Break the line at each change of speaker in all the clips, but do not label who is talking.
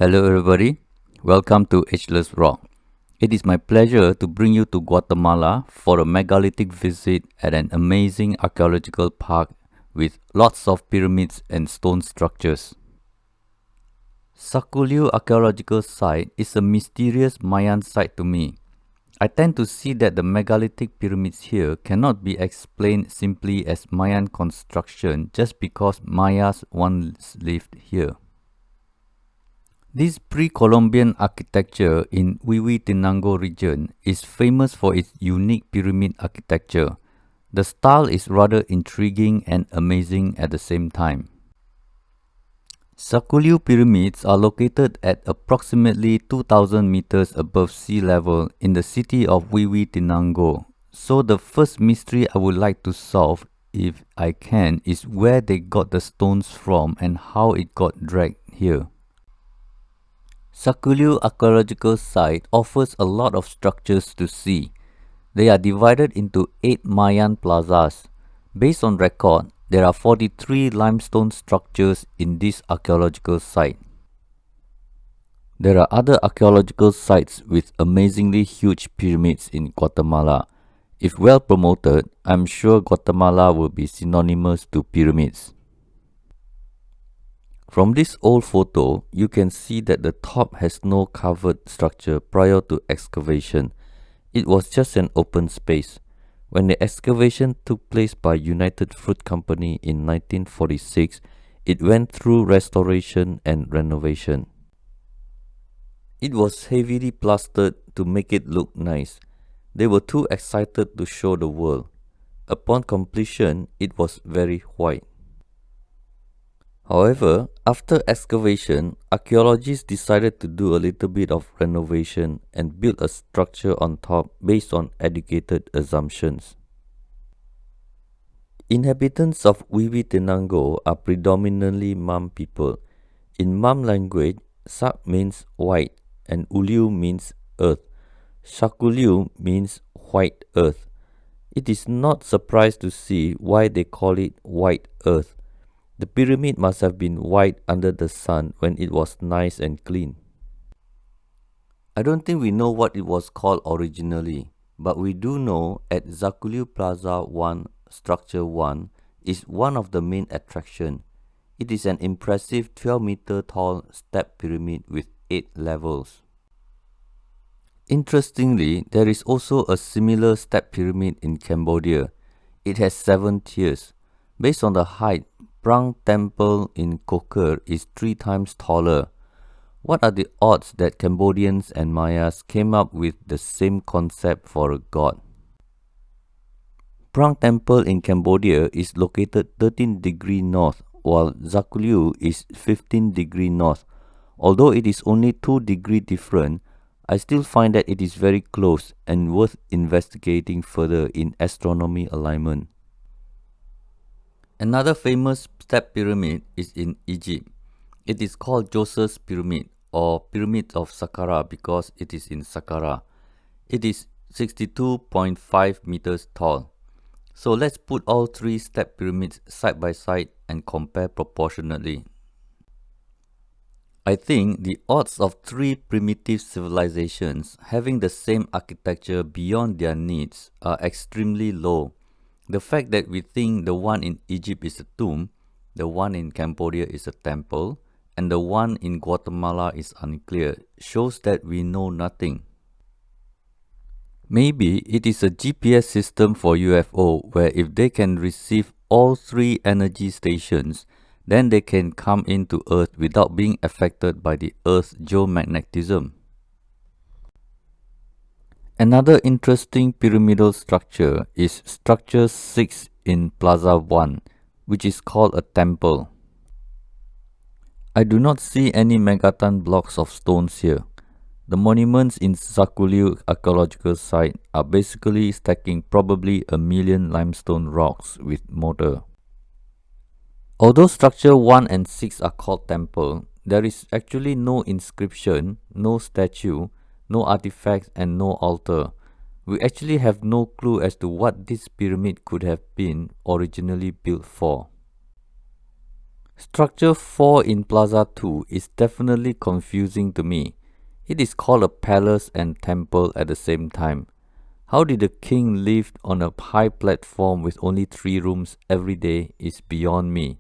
Hello everybody, welcome to Ageless Rock. It is my pleasure to bring you to Guatemala for a megalithic visit at an amazing archaeological park with lots of pyramids and stone structures. Zaculeu archaeological site is a mysterious Mayan site to me. I tend to see that the megalithic pyramids here cannot be explained simply as Mayan construction just because Mayas once lived here. This pre-Columbian architecture in Huehuetenango region is famous for its unique pyramid architecture. The style is rather intriguing and amazing at the same time. Zaculeu pyramids are located at approximately 2,000 meters above sea level in the city of Huehuetenango. So the first mystery I would like to solve, if I can, is where they got the stones from and how it got dragged here. Zaculeu archaeological site offers a lot of structures to see. They are divided into 8 Mayan plazas. Based on record, there are 43 limestone structures in this archaeological site. There are other archaeological sites with amazingly huge pyramids in Guatemala. If well promoted, I'm sure Guatemala will be synonymous to pyramids. From this old photo, you can see that the top has no covered structure prior to excavation. It was just an open space. When the excavation took place by United Fruit Company in 1946, it went through restoration and renovation. It was heavily plastered to make it look nice. They were too excited to show the world. Upon completion, it was very white. However, after excavation, archaeologists decided to do a little bit of renovation and build a structure on top based on educated assumptions. Inhabitants of Huehuetenango are predominantly Mam people. In Mam language, Sak means white and Uliu means earth. Zaculeu means white earth. It is not surprised to see why they call it white earth. The pyramid must have been white under the sun when it was nice and clean. I don't think we know what it was called originally, but we do know at Zaculeu Plaza 1, Structure 1 is one of the main attractions. It is an impressive 12-meter tall step pyramid with 8 levels. Interestingly, there is also a similar step pyramid in Cambodia. It has 7 tiers. Based on the height, Prang Temple in Koker is 3 times taller. What are the odds that Cambodians and Mayas came up with the same concept for a god? Prang Temple in Cambodia is located 13 degrees north, while Zaculeu is 15 degrees north. Although it is only 2 degrees different, I still find that it is very close and worth investigating further in astronomy alignment. Another famous step pyramid is in Egypt. It is called Joseph's Pyramid or Pyramid of Saqqara because it is in Saqqara. It is 62.5 meters tall. So let's put all 3 step pyramids side by side and compare proportionately. I think the odds of 3 primitive civilizations having the same architecture beyond their needs are extremely low. The fact that we think the one in Egypt is a tomb, the one in Cambodia is a temple, and the one in Guatemala is unclear shows that we know nothing. Maybe it is a GPS system for UFO where if they can receive all 3 energy stations, then they can come into Earth without being affected by the Earth's geomagnetism. Another interesting pyramidal structure is Structure 6 in Plaza 1, which is called a temple. I do not see any megaton blocks of stones here. The monuments in Zaculeu archaeological site are basically stacking probably 1 million limestone rocks with mortar. Although Structure 1 and 6 are called temple, there is actually no inscription, no statue, no artifacts and no altar. We actually have no clue as to what this pyramid could have been originally built for. Structure 4 in Plaza 2 is definitely confusing to me. It is called a palace and temple at the same time. How did the king live on a high platform with only 3 rooms every day is beyond me.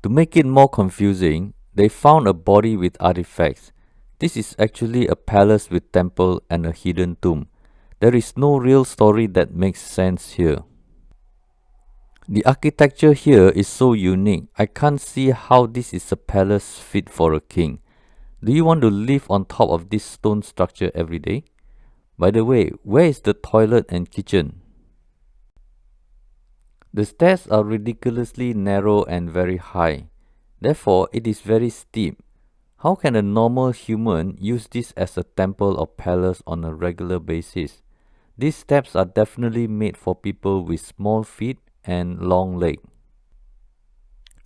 To make it more confusing, they found a body with artifacts. This is actually a palace with temple and a hidden tomb. There is no real story that makes sense here. The architecture here is so unique, I can't see how this is a palace fit for a king. Do you want to live on top of this stone structure every day? By the way, where is the toilet and kitchen? The stairs are ridiculously narrow and very high. Therefore, it is very steep. How can a normal human use this as a temple or palace on a regular basis? These steps are definitely made for people with small feet and long legs.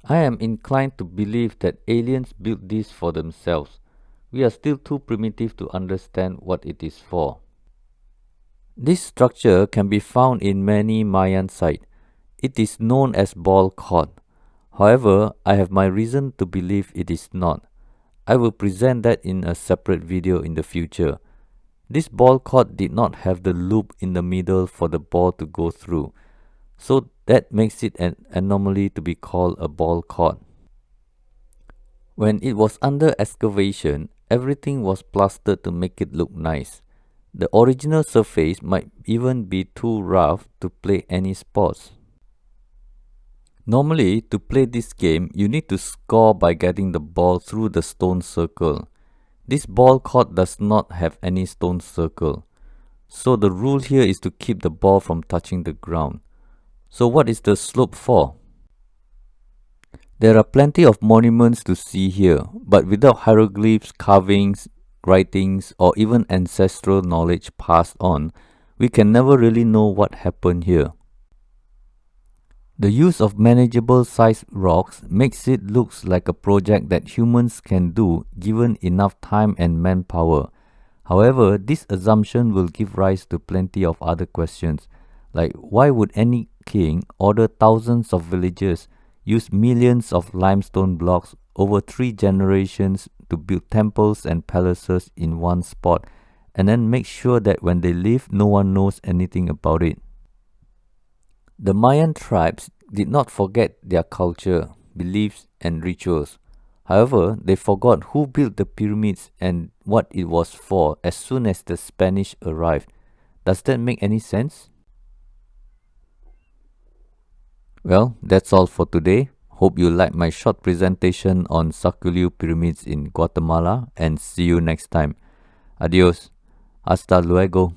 I am inclined to believe that aliens built this for themselves. We are still too primitive to understand what it is for. This structure can be found in many Mayan sites. It is known as ball court. However, I have my reason to believe it is not. I will present that in a separate video in the future. This ball court did not have the loop in the middle for the ball to go through, so that makes it an anomaly to be called a ball court. When it was under excavation, everything was plastered to make it look nice. The original surface might even be too rough to play any sports. Normally, to play this game, you need to score by getting the ball through the stone circle. This ball court does not have any stone circle. So the rule here is to keep the ball from touching the ground. So what is the slope for? There are plenty of monuments to see here, but without hieroglyphs, carvings, writings, or even ancestral knowledge passed on, we can never really know what happened here. The use of manageable sized rocks makes it look like a project that humans can do given enough time and manpower. However, this assumption will give rise to plenty of other questions, like why would any king order thousands of villagers use millions of limestone blocks over 3 generations to build temples and palaces in one spot, and then make sure that when they leave, no one knows anything about it. The Mayan tribes did not forget their culture, beliefs, and rituals. However, they forgot who built the pyramids and what it was for as soon as the Spanish arrived. Does that make any sense? Well, that's all for today. Hope you liked my short presentation on Zaculeu pyramids in Guatemala, and see you next time. Adios. Hasta luego.